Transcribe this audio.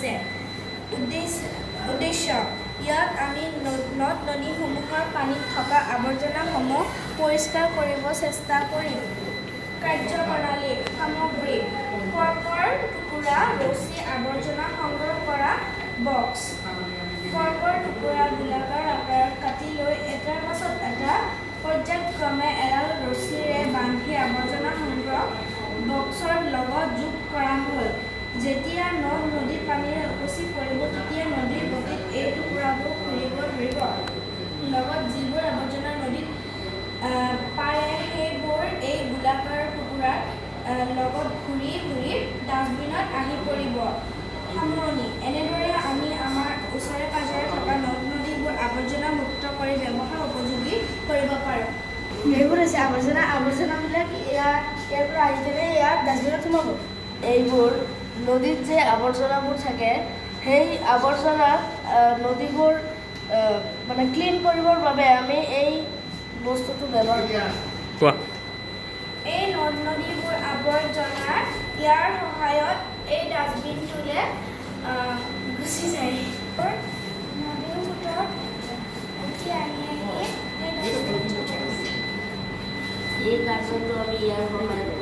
হৈছে উদ্দেশ্য। ইয়াত আমি নদ নদীসমূহৰ পানীত থকা আৱৰ্জনাসমূহ পৰিষ্কাৰ কৰিব চেষ্টা কৰিম। কাৰ্যপ্ৰণালী সামগ্ৰী: কৰ্কৰ টুকুৰা, ৰছী, আৱৰ্জনা সংগ্ৰহ কৰা বক্স। কৰ্কৰ টুকুৰা গোলাকাৰ আকাৰত কাটি লৈ এটাৰ পাছত এটা পৰ্যায়ক্ৰমে এডাল ৰছীৰে বান্ধি আৱৰ্জনা সংগ্ৰহ বক্সৰ লগত যোগ কৰা হ'ল। যেতিয়া নদ-নদীত পানীৰে উপচি পৰিব, তেতিয়া নদীৰ গতিত এই টুকুৰাবোৰ ঘূৰিব ধৰিব। লগত যিবোৰ আৱৰ্জনা নদীত পাৰে সেইবোৰ এই গোলাকাৰ টুকুৰাৰ লগত ঘূৰি ঘূৰি ডাষ্টবিনত আহি পৰিব। সামৰণি: এনেদৰে আমি আমাৰ ওচৰে পাজৰে থকা নদ-নদীবোৰ আৱৰ্জনা মুক্ত কৰি ব্যৱহাৰ উপযোগী কৰিব পাৰোঁ। এইবোৰ হৈছে আৱৰ্জনাবিলাক ইয়াৰ পৰা আহি কেনে ইয়াত ডাষ্টবিনত সোমাব। এইবোৰ নদীত যে আৱৰ্জনাবোৰ থাকে, সেই আৱৰ্জনাক নদীবোৰ মানে ক্লিন কৰিবৰ বাবে আমি এই বস্তুটো ব্যৱহাৰ কৰোঁ। এই নদ-নদীবোৰ আৱৰ্জনা ইয়াৰ সহায়ত এই ডাষ্টবিনটোলৈ গুচি যায়। নদীৰ সোঁতত উঠি আহি এই ডাষ্টবিনত এই কাৰ্যটো আমি ইয়াৰ সহায়ত